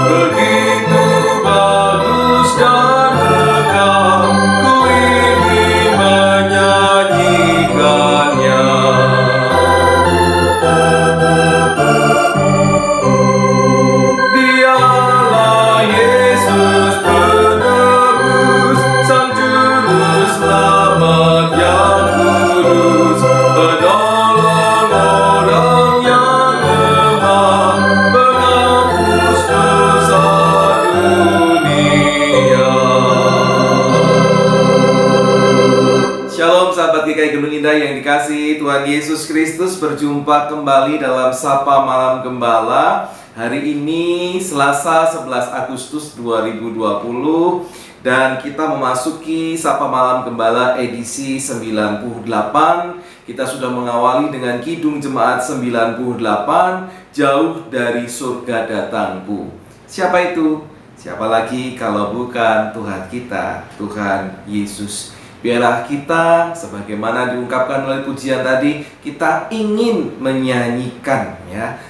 begitu bagus dan megah, ku ingin menyanyikannya. Dialah Yesus penebus, Sang Juru Selamat yang kudus, penolong orang yang lemah, penghapus dosa dunia. Shalom sahabat GKI Gunung Indah yang dikasihi Tuhan Yesus Kristus, berjumpa kembali dalam Sapa Malam Gembala. Hari ini Selasa 11 Agustus 2020 dan kita memasuki Sapa Malam Gembala edisi 98. Kita sudah mengawali dengan Kidung Jemaat 98, Jauh dari Surga Datangku. Siapa itu? Siapa lagi kalau bukan Tuhan kita, Tuhan Yesus. Biarlah kita, sebagaimana diungkapkan oleh pujian tadi, kita ingin menyanyikan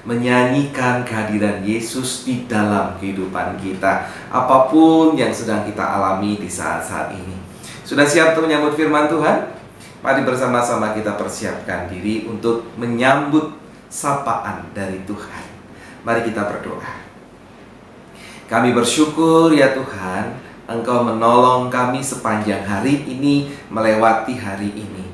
menyanyikan kehadiran Yesus di dalam kehidupan kita, apapun yang sedang kita alami di saat-saat ini. Sudah siap untuk menyambut firman Tuhan? Mari bersama-sama kita persiapkan diri untuk menyambut sapaan dari Tuhan. Mari kita berdoa. Kami bersyukur ya Tuhan, Engkau menolong kami sepanjang hari ini, melewati hari ini.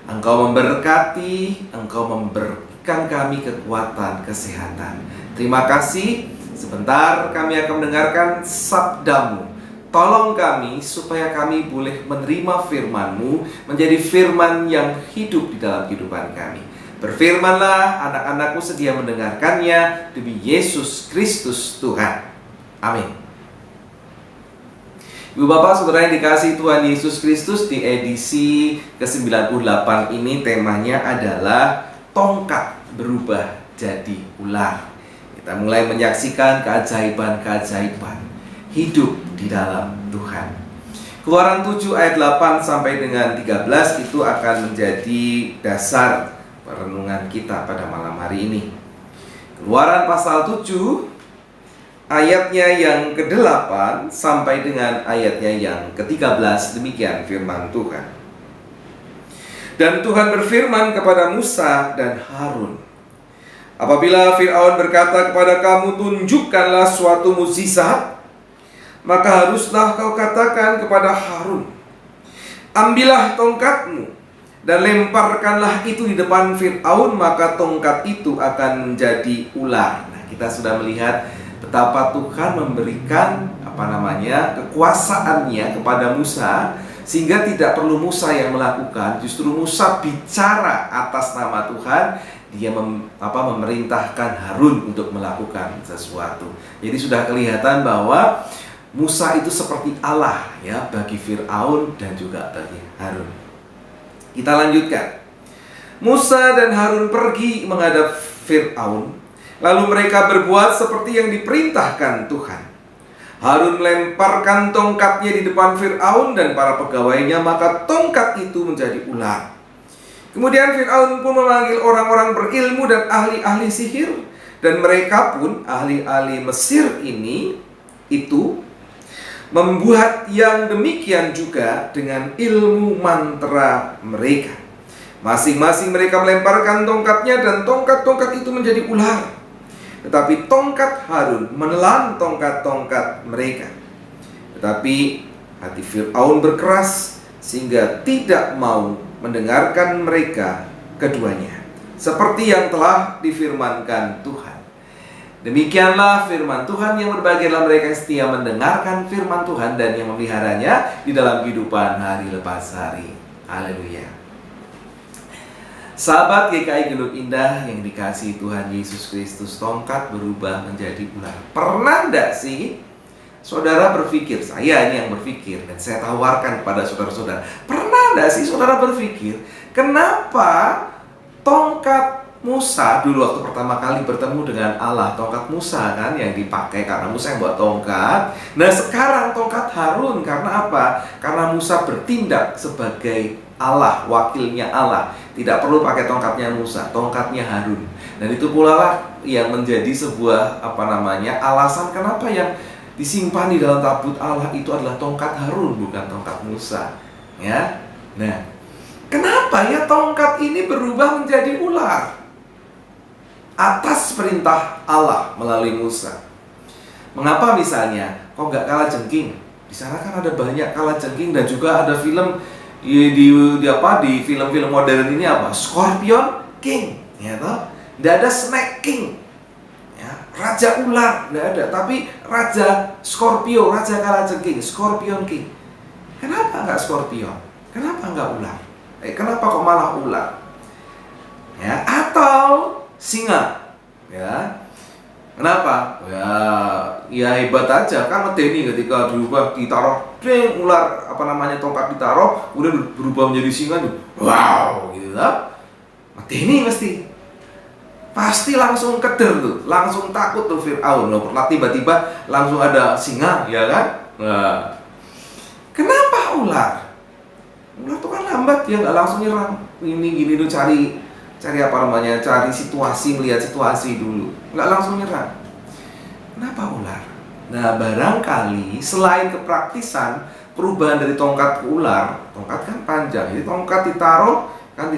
Engkau memberkati, Engkau memberikan kami kekuatan, kesehatan. Terima kasih. Sebentar kami akan mendengarkan sabda-Mu. Tolong kami supaya kami boleh menerima firman-Mu, menjadi firman yang hidup di dalam kehidupan kami. Berfirmanlah, anak-anak-Mu sedia mendengarkannya, demi Yesus Kristus Tuhan. Amin. Ibu Bapak Saudara yang dikasihi Tuhan Yesus Kristus, di edisi ke-98 ini temanya adalah tongkat berubah jadi ular. Kita mulai menyaksikan keajaiban-keajaiban hidup di dalam Tuhan. Keluaran 7 ayat 8 sampai dengan 13 itu akan menjadi dasar perenungan kita pada malam hari ini. Keluaran pasal 7 ayatnya yang ke-8 sampai dengan ayatnya yang ke-13, demikian firman Tuhan. Dan Tuhan berfirman kepada Musa dan Harun, apabila Fir'aun berkata kepada kamu, tunjukkanlah suatu mukjizat, maka haruslah kau katakan kepada Harun, ambillah tongkatmu dan lemparkanlah itu di depan Fir'aun, maka tongkat itu akan menjadi ular. Nah, kita sudah melihat betapa Tuhan memberikan kekuasaannya kepada Musa, sehingga tidak perlu Musa yang melakukan, justru Musa bicara atas nama Tuhan. Dia memerintahkan Harun untuk melakukan sesuatu. Jadi sudah kelihatan bahwa Musa itu seperti Allah ya bagi Fir'aun dan juga bagi Harun. Kita lanjutkan. Musa dan Harun pergi menghadap Fir'aun. Lalu mereka berbuat seperti yang diperintahkan Tuhan. Harun melemparkan tongkatnya di depan Fir'aun dan para pegawainya, maka tongkat itu menjadi ular. Kemudian Fir'aun pun memanggil orang-orang berilmu dan ahli-ahli sihir, dan mereka pun, ahli-ahli Mesir itu membuat yang demikian juga dengan ilmu mantra mereka. Masing-masing mereka melemparkan tongkatnya, dan tongkat-tongkat itu menjadi ular. Tetapi tongkat Harun menelan tongkat-tongkat mereka. Tetapi hati Fir'aun berkeras, sehingga tidak mau mendengarkan mereka keduanya, seperti yang telah difirmankan Tuhan. Demikianlah firman Tuhan, yang berbahagia adalah mereka yang setia mendengarkan firman Tuhan dan yang memeliharanya di dalam kehidupan hari lepas hari. Haleluya. Sahabat GKI Gunung Indah yang dikasihi Tuhan Yesus Kristus, tongkat berubah menjadi ular. Pernah enggak sih saudara berpikir, saya ini yang berpikir dan saya tawarkan kepada saudara-saudara, pernah enggak sih saudara berpikir, kenapa tongkat Musa dulu waktu pertama kali bertemu dengan Allah, tongkat Musa kan yang dipakai karena Musa yang buat tongkat. Nah sekarang tongkat Harun, karena apa? Karena Musa bertindak sebagai Allah, wakilnya Allah. Tidak perlu pakai tongkatnya Musa, tongkatnya Harun. Dan itu pula lah yang menjadi sebuah alasan kenapa yang disimpan di dalam tabut Allah itu adalah tongkat Harun, bukan tongkat Musa. Ya. Nah, kenapa ya tongkat ini berubah menjadi ular? Atas perintah Allah melalui Musa. Mengapa misalnya kok nggak kalajengking? Di sana kan ada banyak kalajengking, dan juga ada film di film-film modern ini apa? Scorpion King, ya toh? Nggak ada Snake King, ya, Raja Ular, nggak ada. Tapi Raja Scorpio, Raja Kalajengking, Scorpion King. Kenapa nggak Scorpion? Kenapa nggak ular? Kenapa kok malah ular? Ya, atau singa, ya. Kenapa? Ya hebat aja kan medeni ketika diubah, ditaruh ular tongkat ditaruh, kemudian berubah menjadi singa tuh. Wow, gitu lah. Medeni pasti langsung keder tuh, langsung takut tuh Fir'aun. Tiba-tiba langsung ada singa, ya kan? Nah, kenapa ular? Ular tuh kan lambat, ya nggak langsung nyerang. Gini tuh cari situasi, melihat situasi dulu, nggak langsung nyerang. Kenapa ular? Nah, barangkali selain kepraktisan perubahan dari tongkat ke ular, tongkat kan panjang, jadi tongkat ditaruh kan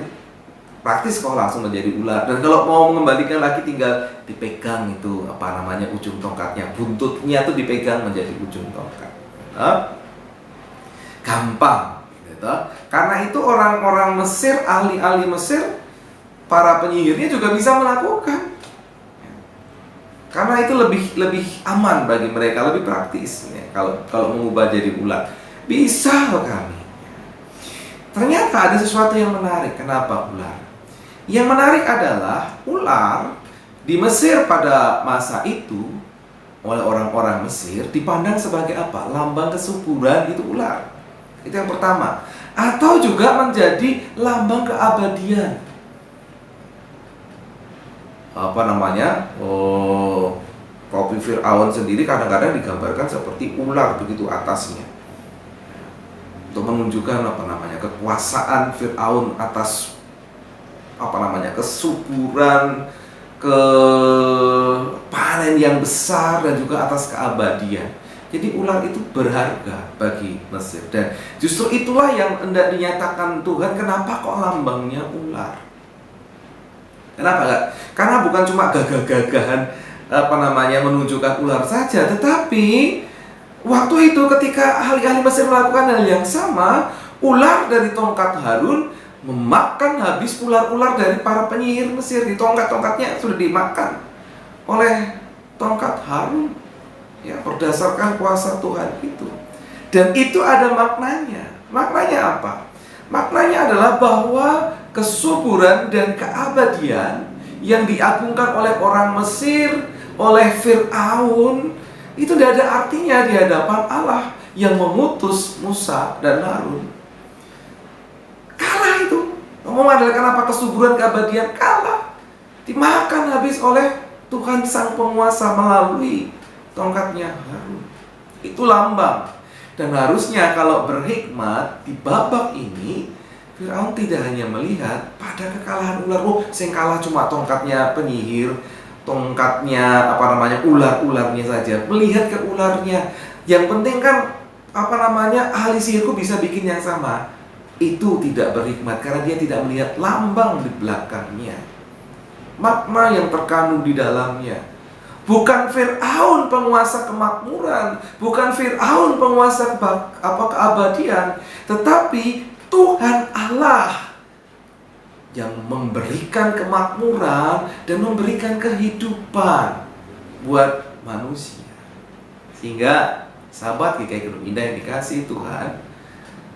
praktis kalau langsung menjadi ular. Dan kalau mau mengembalikan lagi tinggal dipegang itu ujung tongkatnya, buntutnya tuh dipegang menjadi ujung tongkat. Gampang gitu. Karena itu orang-orang Mesir, ahli-ahli Mesir, para penyihirnya juga bisa melakukan. Karena itu lebih aman bagi mereka, lebih praktis ya, kalau mengubah jadi ular. Bisa kami. Ternyata ada sesuatu yang menarik. Kenapa ular? Yang menarik adalah ular di Mesir pada masa itu oleh orang-orang Mesir dipandang sebagai apa? Lambang kesuburan, itu ular. Itu yang pertama. Atau juga menjadi lambang keabadian. Topi Fir'aun sendiri kadang-kadang digambarkan seperti ular begitu atasnya, untuk menunjukkan kekuasaan Fir'aun atas kesuburan, panen yang besar, dan juga atas keabadian. Jadi ular itu berharga bagi Mesir, dan justru itulah yang hendak dinyatakan Tuhan. Kenapa kok lambangnya ular? Kenapa enggak? Karena bukan cuma gagah-gagahan menunjukkan ular saja, tetapi waktu itu ketika ahli-ahli Mesir melakukan hal yang sama, ular dari tongkat Harun memakan habis ular-ular dari para penyihir Mesir. Di tongkat-tongkatnya sudah dimakan oleh tongkat Harun, ya, berdasarkan kuasa Tuhan itu. Dan itu ada maknanya. Maknanya apa? Maknanya adalah bahwa kesuburan dan keabadian yang diagungkan oleh orang Mesir, oleh Fir'aun, itu tidak ada artinya di hadapan Allah yang mengutus Musa dan Harun. Kalah itu. Ngomong adalah kenapa kesuburan keabadian kalah, dimakan habis oleh Tuhan Sang Penguasa melalui tongkatnya Harun. Itu lambang. Dan harusnya kalau berhikmat di babak ini, Fir'aun tidak hanya melihat pada kekalahan ular, sing kalah cuma tongkatnya penyihir, tongkatnya ular-ularnya saja. Melihat ke ularnya. Yang penting kan ahli sihirku bisa bikin yang sama. Itu tidak berhikmat karena dia tidak melihat lambang di belakangnya, makna yang terkandung di dalamnya. Bukan Fir'aun penguasa kemakmuran, bukan Fir'aun penguasa keabadian, tetapi Tuhan Allah yang memberikan kemakmuran dan memberikan kehidupan buat manusia. Sehingga sahabat GKI Gunung Indah yang dikasihi Tuhan,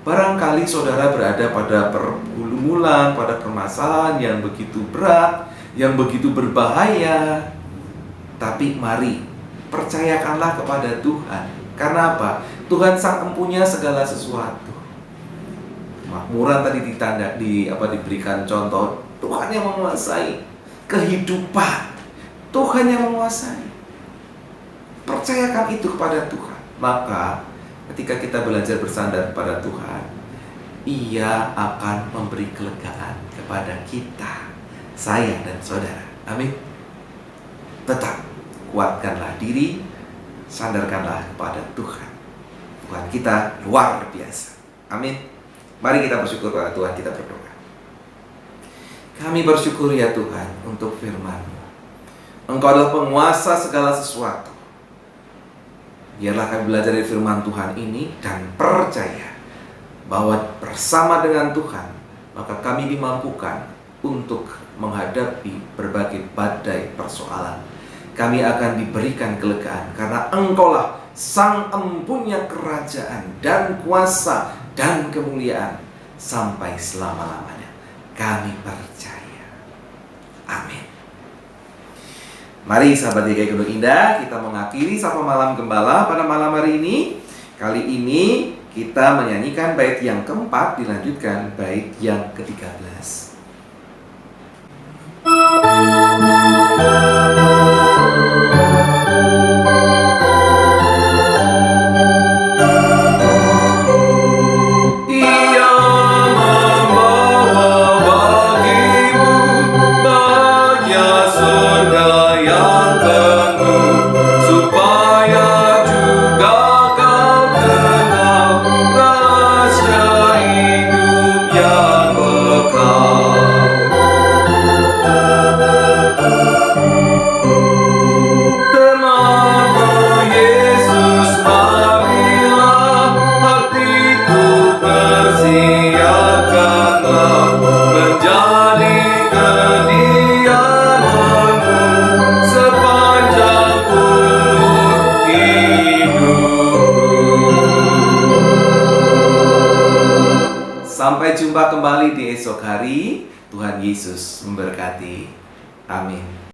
barangkali saudara berada pada pergumulan, pada permasalahan yang begitu berat, yang begitu berbahaya. Tapi mari percayakanlah kepada Tuhan. Karena apa? Tuhan Sang Empunya segala sesuatu. Makmuran tadi diberikan contoh, Tuhan yang menguasai kehidupan, Tuhan yang menguasai. Percayakan itu kepada Tuhan. Maka ketika kita belajar bersandar kepada Tuhan, Ia akan memberi kelegaan kepada kita, saya dan saudara. Amin. tetap kuatkanlah diri, sandarkanlah kepada Tuhan. Tuhan kita luar biasa. Amin. Mari kita bersyukur kepada Tuhan, kita berdoa. Kami bersyukur ya Tuhan untuk firman-Mu. Engkau adalah penguasa segala sesuatu. Biarlah kami belajar dari firman Tuhan ini dan percaya bahwa bersama dengan Tuhan, maka kami dimampukan untuk menghadapi berbagai badai persoalan. Kami akan diberikan kelegaan karena Engkaulah Sang Empunya kerajaan dan kuasa dan kemuliaan sampai selama-lamanya. Kami percaya. Amin. Mari sahabat GKI Gunung Indah, kita mengakhiri Sapa Malam Gembala pada malam hari ini. Kali ini kita menyanyikan bait yang keempat, dilanjutkan bait yang ke-13. Sampai jumpa kembali di esok hari. Tuhan Yesus memberkati. Amin.